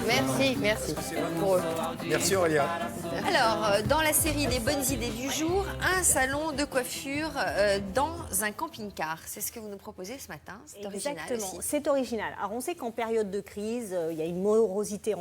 Merci, merci pour eux. Merci Aurélia. Alors, dans la série des bonnes idées du jour, un salon de coiffure dans un camping-car. C'est ce que vous nous proposez ce matin. C'est original Exactement, aussi. c'est original. Alors on sait qu'en période de crise, il y a une morosité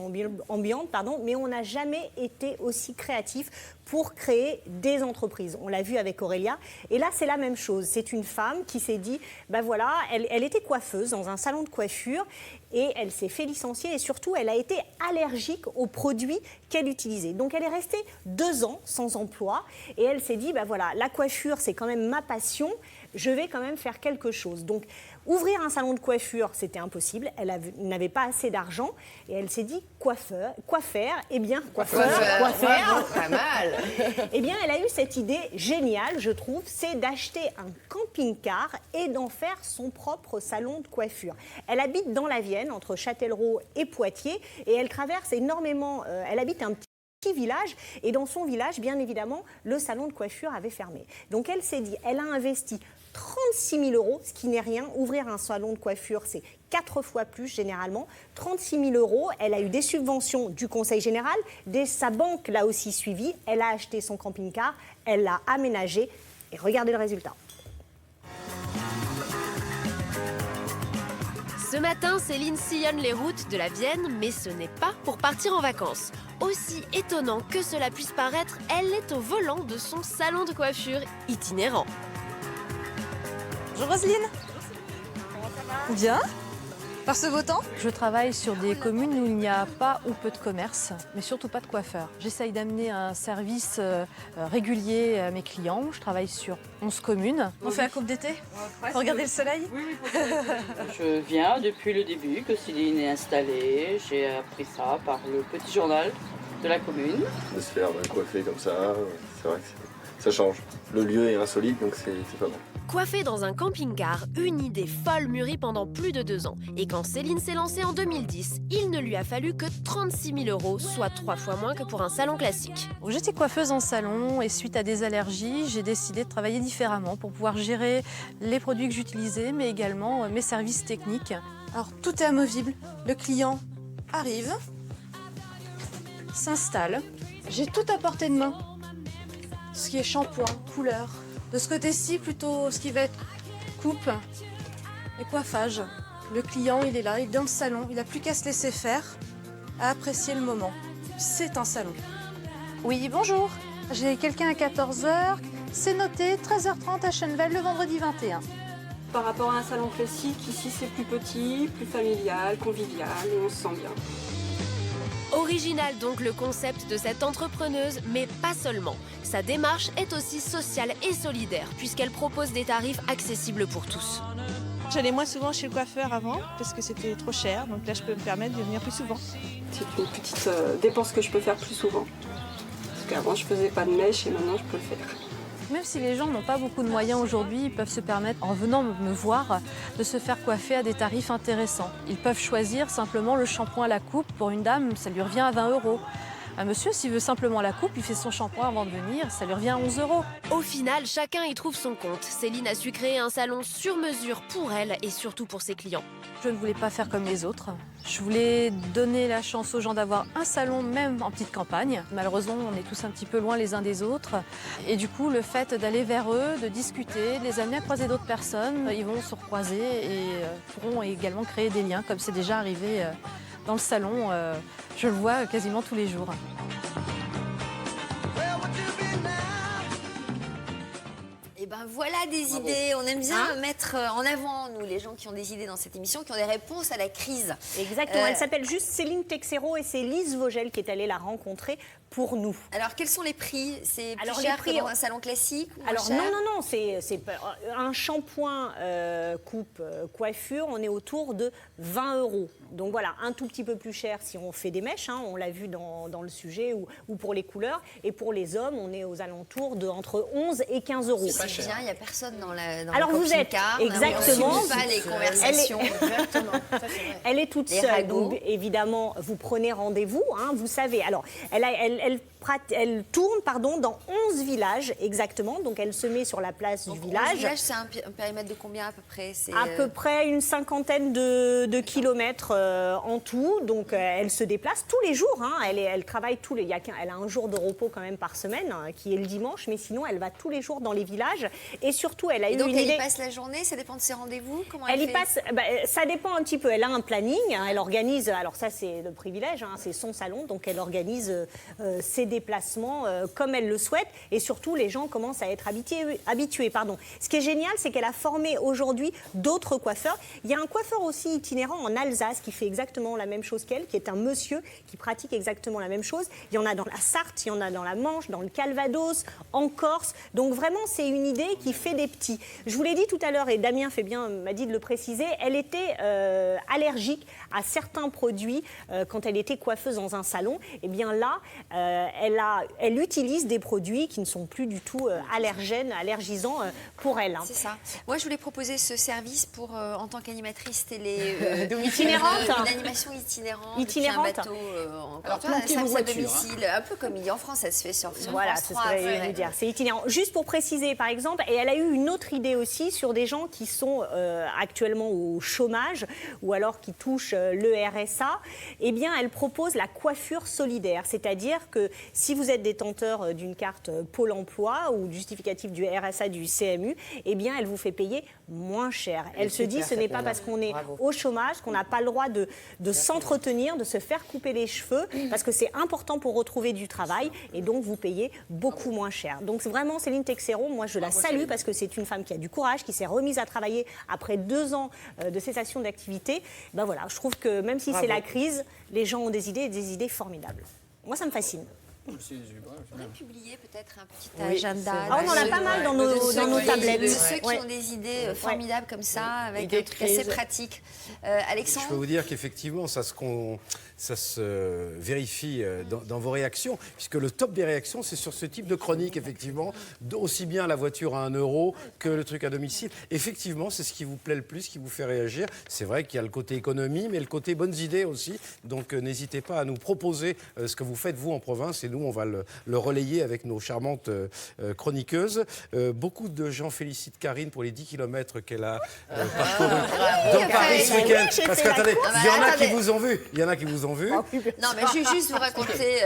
ambiante, mais on n'a jamais été aussi créatif pour créer des entreprises. On l'a vu avec Aurélia. Et là, c'est la même chose. C'est une femme qui s'est dit, ben voilà, elle était coiffeuse dans un salon de coiffure et elle s'est fait licencier et surtout, elle a été allergique aux produits qu'elle utilisait. Donc, elle est restée 2 ans sans emploi et elle s'est dit, ben voilà, la coiffure, c'est quand même ma passion. Je vais quand même faire quelque chose. Donc, ouvrir un salon de coiffure, c'était impossible. Elle n'avait pas assez d'argent et elle s'est dit quoi faire. Eh bien, Pas mal. eh bien, elle a eu cette idée géniale, je trouve, c'est d'acheter un camping-car et d'en faire son propre salon de coiffure. Elle habite dans la Vienne, entre Châtellerault et Poitiers, et elle traverse énormément. Elle habite un petit village, et dans son village, bien évidemment, le salon de coiffure avait fermé. Donc, elle s'est dit, elle a investi 36 000 euros, ce qui n'est rien. Ouvrir un salon de coiffure, c'est 4 fois plus généralement. 36 000 euros. Elle a eu des subventions du Conseil général. Sa banque l'a aussi suivi. Elle a acheté son camping-car. Elle l'a aménagé. Et regardez le résultat. Ce matin, Céline sillonne les routes de la Vienne, mais ce n'est pas pour partir en vacances. Aussi étonnant que cela puisse paraître, elle est au volant de son salon de coiffure itinérant. Bonjour Roselyne. Comment ça va? Bien. Par ce beau temps? Je travaille sur des communes où il n'y a pas ou peu de commerce, mais surtout pas de coiffeurs. J'essaye d'amener un service régulier à mes clients. Je travaille sur 11 communes. On fait un coupe d'été pour regarder le soleil? Oui. Je viens depuis le début que Céline est installée. J'ai appris ça par le petit journal de la commune. De se faire coiffer comme ça, c'est vrai que ça change. Le lieu est insolite, donc c'est pas bon. Coiffée dans un camping-car, une idée folle mûrie pendant plus de 2 ans. Et quand Céline s'est lancée en 2010, il ne lui a fallu que 36 000 euros, soit 3 fois moins que pour un salon classique. J'étais coiffeuse en salon et suite à des allergies, j'ai décidé de travailler différemment pour pouvoir gérer les produits que j'utilisais, mais également mes services techniques. Alors tout est amovible. Le client arrive, s'installe. J'ai tout à portée de main. Ce qui est shampoing, couleur. De ce côté-ci, plutôt ce qui va être coupe et coiffage. Le client, il est là, il est dans le salon, il n'a plus qu'à se laisser faire, à apprécier le moment. C'est un salon. Oui, bonjour. J'ai quelqu'un à 14h. C'est noté, 13h30 à Chennevel, le vendredi 21. Par rapport à un salon classique, ici c'est plus petit, plus familial, convivial et on se sent bien. Original donc le concept de cette entrepreneuse, mais pas seulement. Sa démarche est aussi sociale et solidaire, puisqu'elle propose des tarifs accessibles pour tous. J'allais moins souvent chez le coiffeur avant, parce que c'était trop cher, donc là je peux me permettre de venir plus souvent. C'est une petite dépense que je peux faire plus souvent. Parce qu'avant je faisais pas de mèche et maintenant je peux le faire. Même si les gens n'ont pas beaucoup de moyens aujourd'hui, ils peuvent se permettre, en venant me voir, de se faire coiffer à des tarifs intéressants. Ils peuvent choisir simplement le shampoing à la coupe. Pour une dame, ça lui revient à 20 euros. Un monsieur, s'il veut simplement la coupe, il fait son shampoing avant de venir, ça lui revient à 11 euros. Au final, chacun y trouve son compte. Céline a su créer un salon sur mesure pour elle et surtout pour ses clients. Je ne voulais pas faire comme les autres. Je voulais donner la chance aux gens d'avoir un salon, même en petite campagne. Malheureusement, on est tous un petit peu loin les uns des autres. Et du coup, le fait d'aller vers eux, de discuter, de les amener à croiser d'autres personnes, ils vont se recroiser et pourront également créer des liens, comme c'est déjà arrivé dans le salon. Je le vois quasiment tous les jours. Et ben voilà des idées. On aime bien mettre en avant, nous, les gens qui ont des idées dans cette émission, qui ont des réponses à la crise. Exactement. Elle s'appelle juste Céline Texero et c'est Lise Vogel qui est allée la rencontrer pour nous. Alors, quels sont les prix? C'est plus Alors, cher les prix, que dans un salon classique ou moins Alors cher? non, c'est un shampoing coupe coiffure, on est autour de 20 euros. Donc voilà, un tout petit peu plus cher si on fait des mèches, hein, on l'a vu dans le sujet, ou pour les couleurs. Et pour les hommes, on est aux alentours de entre 11 et 15 euros. C'est bien, il n'y a personne dans Alors le vous êtes camping-car, exactement. On ne suit pas les conversations. Exactement. Elle est toute seule, donc évidemment, vous prenez rendez-vous, hein, vous savez. Alors, elle elle tourne dans 11 villages exactement. Donc elle se met sur la place du village. 11 villages, c'est un périmètre de combien à peu près? À peu près une cinquantaine de kilomètres en tout. Donc elle se déplace tous les jours. Hein. Elle travaille elle a un jour de repos quand même par semaine, qui est le dimanche. Mais sinon, elle va tous les jours dans les villages. Et surtout, elle a eu donc une elle idée. y passe la journée, ça dépend de ses rendez-vous? Comment Elle y fait passe, ça dépend un petit peu. Elle a un planning, elle organise, alors ça c'est le privilège, c'est son salon, donc elle organise ses déplacements comme elle le souhaite et surtout les gens commencent à être habitués. Ce qui est génial, c'est qu'elle a formé aujourd'hui d'autres coiffeurs. Il y a un coiffeur aussi itinérant en Alsace qui fait exactement la même chose qu'elle, qui est un monsieur qui pratique exactement la même chose. Il y en a dans la Sarthe, il y en a dans la Manche, dans le Calvados, en Corse. Donc vraiment, c'est une idée qui fait des petits. Je vous l'ai dit tout à l'heure, et Damien m'a dit de le préciser, elle était allergique à certains produits quand elle était coiffeuse dans un salon. Et bien là, elle utilise des produits qui ne sont plus du tout allergisants pour elle. C'est ça. Moi, je voulais proposer ce service pour, en tant qu'animatrice télé, itinérante. Une animation itinérante. Depuis un bateau, Alors, un planquez vos service à voitures, domicile, un peu comme il y a en France, ça se fait sur Voilà, France c'est 3. ce que je veux dire. C'est itinérant. Juste pour préciser, par exemple, et elle a eu une autre idée aussi sur des gens qui sont actuellement au chômage ou alors qui touchent le RSA. Eh bien, elle propose la coiffure solidaire. C'est-à-dire que si vous êtes détenteur d'une carte Pôle emploi ou justificatif du RSA, du CMU, eh bien, elle vous fait payer moins cher. Elle se dit, ce n'est pas parce qu'on est au chômage qu'on n'a pas le droit de s'entretenir, de se faire couper les cheveux, parce que c'est important pour retrouver du travail et donc vous payez beaucoup moins cher. Donc vraiment, Céline Texeiro, moi je la salue parce que c'est une femme qui a du courage, qui s'est remise à travailler après 2 ans de cessation d'activité. Ben voilà, je trouve que même si c'est la crise, les gens ont des idées formidables. Moi, ça me fascine. On pourrait publier peut-être un petit agenda. On en a pas mal dans nos tablettes. De ceux qui ont des idées formidables comme ça, avec un truc assez pratique. Alexandre? Je peux vous dire qu'effectivement, ça se vérifie dans vos réactions, puisque le top des réactions, c'est sur ce type de chronique, effectivement, aussi bien la voiture à 1 euro que le truc à domicile. Effectivement, c'est ce qui vous plaît le plus, qui vous fait réagir. C'est vrai qu'il y a le côté économie, mais le côté bonnes idées aussi. Donc, n'hésitez pas à nous proposer ce que vous faites, vous, en province, et nous, on va le relayer avec nos charmantes chroniqueuses. Beaucoup de gens félicitent Karine pour les 10 km qu'elle a parcourus dans Paris ce week-end. Parce qu'attendez, il y en a qui vous ont vu. Il y en a qui vous ont vu. Non, mais je vais juste vous raconter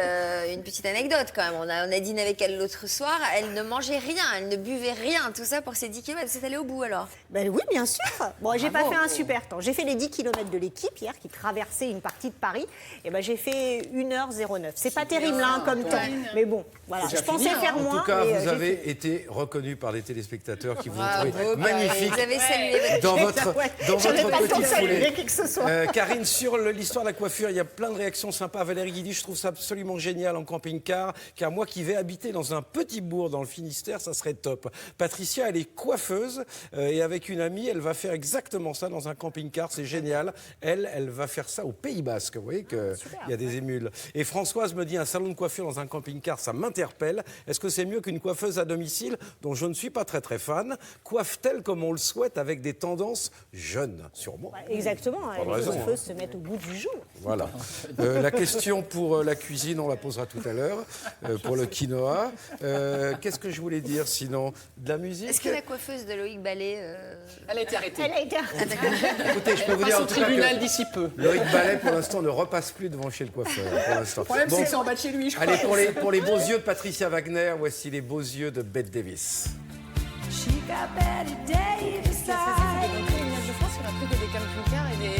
une petite anecdote quand même. On a dîné avec elle l'autre soir. Elle ne mangeait rien, elle ne buvait rien. Tout ça pour ses 10 km. C'est allé au bout alors? Ben oui, bien sûr. Bon, j'ai pas fait un super temps. J'ai fait les 10 km de l'équipe hier qui traversait une partie de Paris. Et ben j'ai fait 1h09. C'est pas terrible hein, comme temps. Mais bon, voilà. Je pensais faire moins. En tout cas, vous avez été reconnu par les téléspectateurs qui vous ont trouvé magnifique Vous avez salué dans votre petite foulée. Karine, sur l'histoire de la coiffure, il y a plein de réactions sympas. Valérie qui dit, je trouve ça absolument génial en camping-car, car moi qui vais habiter dans un petit bourg dans le Finistère, ça serait top. Patricia, elle est coiffeuse et avec une amie, elle va faire exactement ça dans un camping-car, c'est génial. Elle va faire ça au Pays Basque, vous voyez qu'il y a des émules. Et Françoise me dit, un salon de coiffure dans un camping-car, ça m'interpelle. Est-ce que c'est mieux qu'une coiffeuse à domicile, dont je ne suis pas très très fan, coiffe-t-elle comme on le souhaite avec des tendances jeunes, sûrement? Exactement, les coiffeuses se mettent au bout du jour. Voilà. La question pour la cuisine, on la posera tout à l'heure, pour le quinoa. Qu'est-ce que je voulais dire sinon? De la musique? Est-ce que la coiffeuse de Loïc Ballet... Elle a été arrêtée. Elle a été arrêtée. Écoutez, je peux vous dire au tribunal d'ici peu. Loïc Ballet, pour l'instant, ne repasse plus devant chez le coiffeur. Pour l'instant. Le problème, c'est que c'est en bas de chez lui, je crois. Allez, pour les beaux yeux de Patricia Wagner, voici les beaux yeux de Bette Davis. Je pense qu'il y a des camping-cars et des